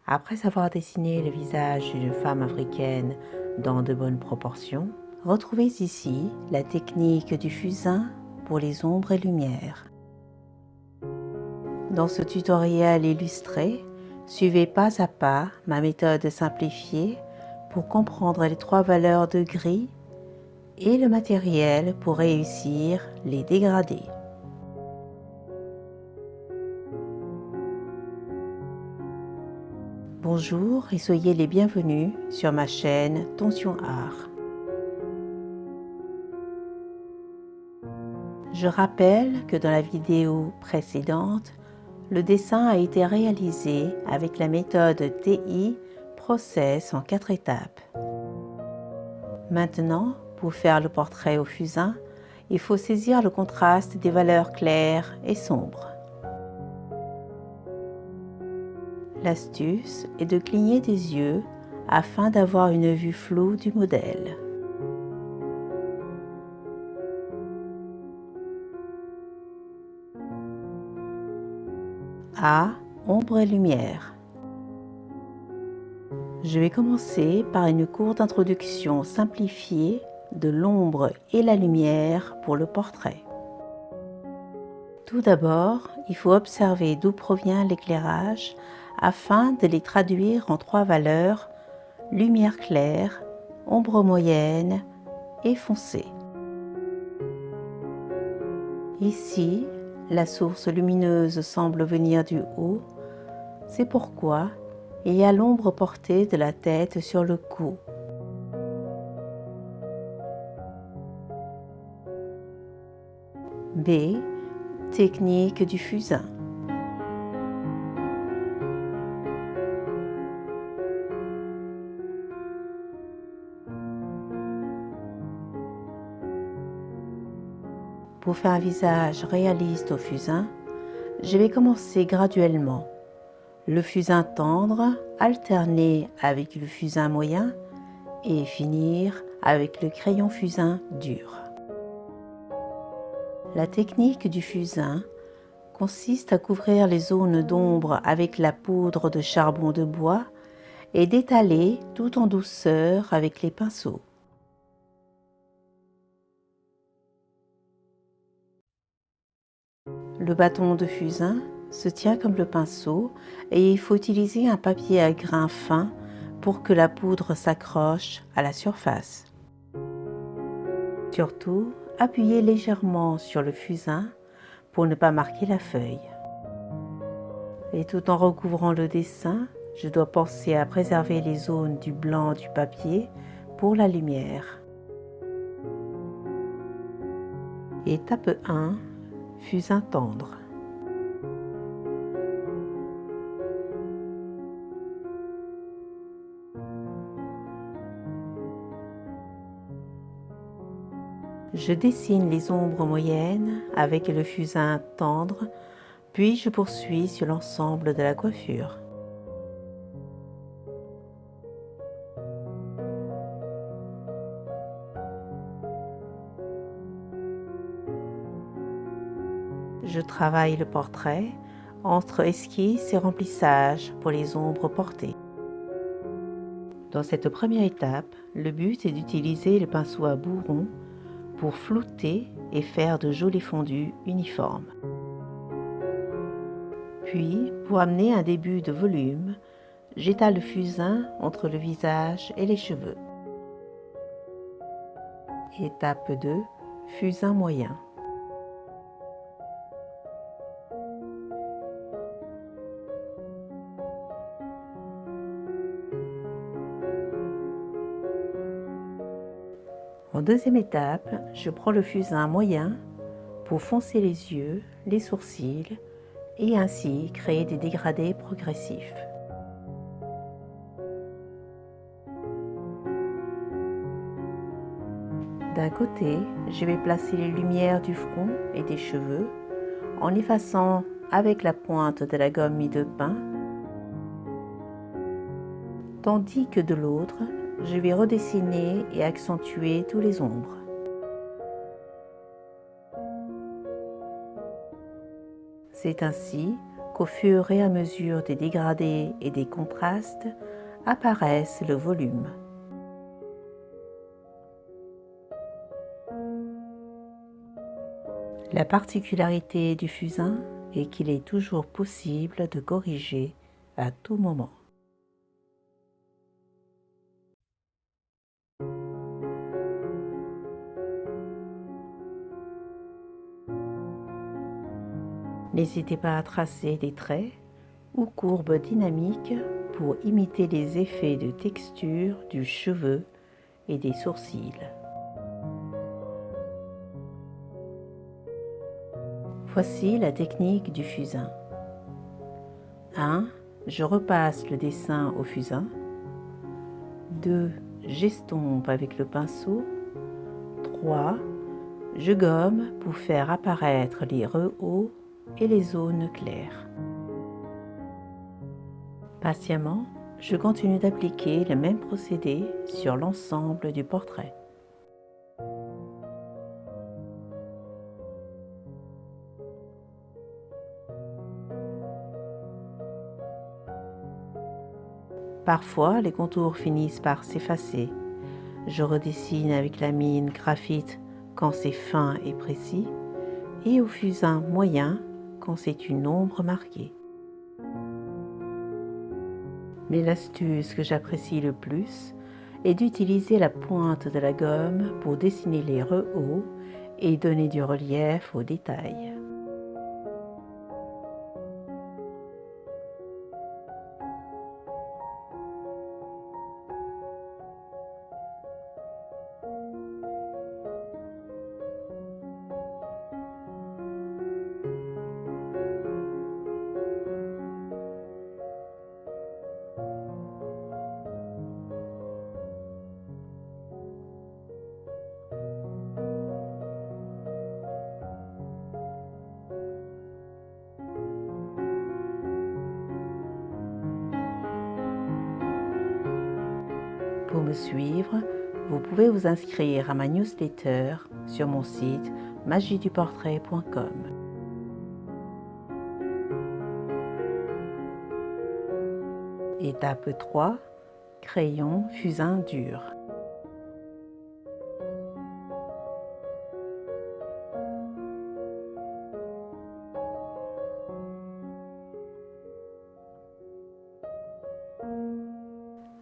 Après avoir dessiné le visage d'une femme africaine dans de bonnes proportions, retrouvez ici la technique du fusain pour les ombres et lumières. Dans ce tutoriel illustré, suivez pas à pas ma méthode simplifiée pour comprendre les 3 valeurs de gris et le matériel pour réussir les dégradés. Bonjour et soyez les bienvenus sur ma chaîne Tension Art. Je rappelle que dans la vidéo précédente, le dessin a été réalisé avec la méthode TI Process en 4 étapes. Maintenant, pour faire le portrait au fusain, il faut saisir le contraste des valeurs claires et sombres. L'astuce est de cligner des yeux afin d'avoir une vue floue du modèle. A. Ombre et lumière. Je vais commencer par une courte introduction simplifiée de l'ombre et la lumière pour le portrait. Tout d'abord, il faut observer d'où provient l'éclairage afin de les traduire en 3 valeurs: lumière claire, ombre moyenne et foncée. Ici, la source lumineuse semble venir du haut, c'est pourquoi il y a l'ombre portée de la tête sur le cou. B. Technique du fusain. Pour faire un visage réaliste au fusain, je vais commencer graduellement. Le fusain tendre alterné avec le fusain moyen et finir avec le crayon fusain dur. La technique du fusain consiste à couvrir les zones d'ombre avec la poudre de charbon de bois et d'étaler tout en douceur avec les pinceaux. Le bâton de fusain se tient comme le pinceau et il faut utiliser un papier à grains fins pour que la poudre s'accroche à la surface. Surtout, appuyez légèrement sur le fusain pour ne pas marquer la feuille. Et tout en recouvrant le dessin, je dois penser à préserver les zones du blanc du papier pour la lumière. Étape 1. Fusain tendre. Je dessine les ombres moyennes avec le fusain tendre, puis je poursuis sur l'ensemble de la coiffure. Je travaille le portrait entre esquisse et remplissage pour les ombres portées. Dans cette première étape, le but est d'utiliser le pinceau à bout rond pour flouter et faire de jolis fondus uniformes. Puis, pour amener un début de volume, j'étale le fusain entre le visage et les cheveux. Étape 2. Fusain moyen. En deuxième étape, je prends le fusain moyen pour foncer les yeux, les sourcils et ainsi créer des dégradés progressifs. D'un côté, je vais placer les lumières du front et des cheveux en effaçant avec la pointe de la gomme mie de pin, tandis que de l'autre, je vais redessiner et accentuer tous les ombres. C'est ainsi qu'au fur et à mesure des dégradés et des contrastes apparaisse le volume. La particularité du fusain est qu'il est toujours possible de corriger à tout moment. N'hésitez pas à tracer des traits ou courbes dynamiques pour imiter les effets de texture du cheveu et des sourcils. Voici la technique du fusain. 1. Je repasse le dessin au fusain. 2. J'estompe avec le pinceau. 3. Je gomme pour faire apparaître les rehauts et les zones claires. Patiemment, je continue d'appliquer le même procédé sur l'ensemble du portrait. Parfois, les contours finissent par s'effacer. Je redessine avec la mine graphite quand c'est fin et précis, et au fusain moyen quand c'est une ombre marquée. Mais l'astuce que j'apprécie le plus est d'utiliser la pointe de la gomme pour dessiner les rehauts et donner du relief aux détails. Pour me suivre, vous pouvez vous inscrire à ma newsletter sur mon site magieduportrait.com. Étape 3. Crayon fusain dur.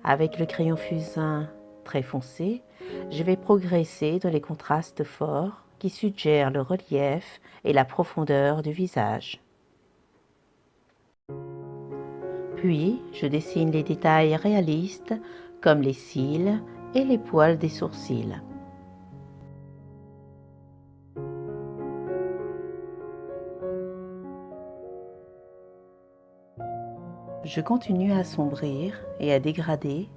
Avec le crayon fusain très foncé, je vais progresser dans les contrastes forts qui suggèrent le relief et la profondeur du visage. Puis, je dessine les détails réalistes comme les cils et les poils des sourcils. Je continue à assombrir et à dégrader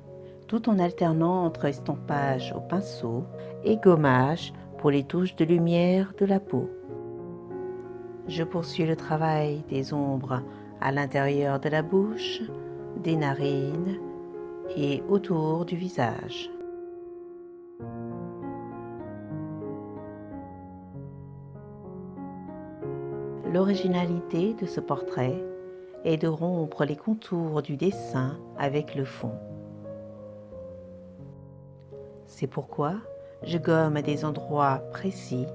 tout en alternant entre estampage au pinceau et gommage pour les touches de lumière de la peau. Je poursuis le travail des ombres à l'intérieur de la bouche, des narines et autour du visage. L'originalité de ce portrait est de rompre les contours du dessin avec le fond. C'est pourquoi je gomme à des endroits précis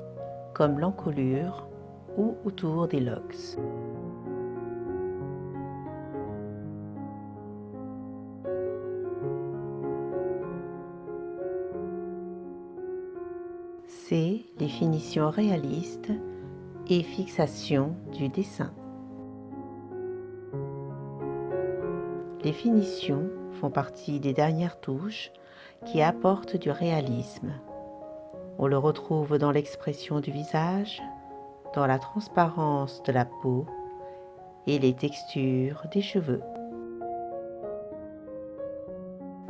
comme l'encolure ou autour des locks. C'est les finitions réalistes et fixation du dessin. Les finitions font partie des dernières touches qui apportent du réalisme. On le retrouve dans l'expression du visage, dans la transparence de la peau et les textures des cheveux.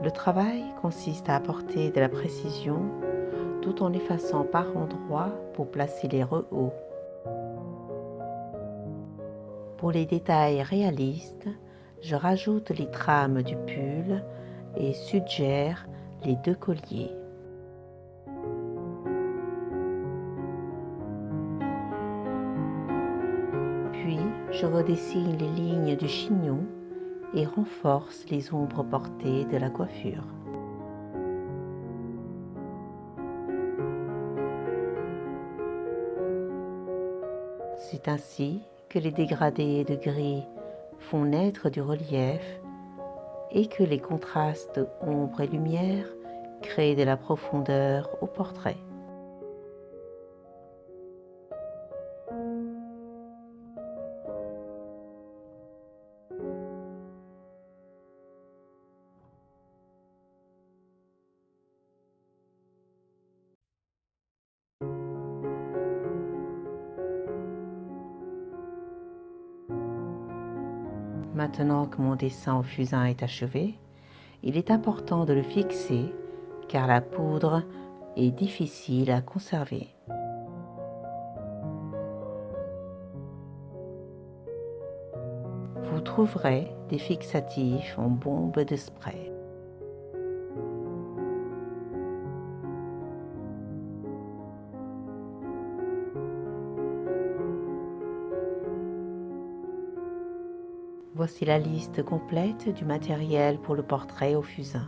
Le travail consiste à apporter de la précision tout en effaçant par endroits pour placer les rehauts. Pour les détails réalistes, je rajoute les trames du pull et suggère les deux colliers. Puis, je je redessine les lignes du chignon et renforce les ombres portées de la coiffure. C'est ainsi que les dégradés de gris font naître du relief et que les contrastes ombre et lumière créent de la profondeur au portrait. Maintenant que mon dessin au fusain est achevé, il est important de le fixer car la poudre est difficile à conserver. Vous trouverez des fixatifs en bombe de spray. Voici la liste complète du matériel pour le portrait au fusain.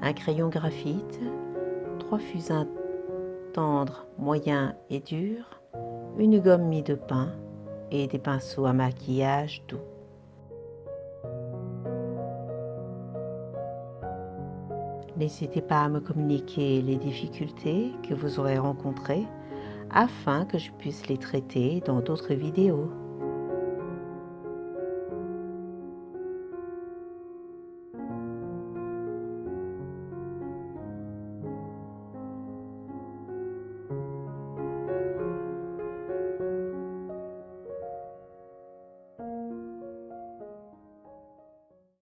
Un crayon graphite, 3 fusains tendres, moyens et durs, une gomme mie de pin et des pinceaux à maquillage doux. N'hésitez pas à me communiquer les difficultés que vous aurez rencontrées afin que je puisse les traiter dans d'autres vidéos.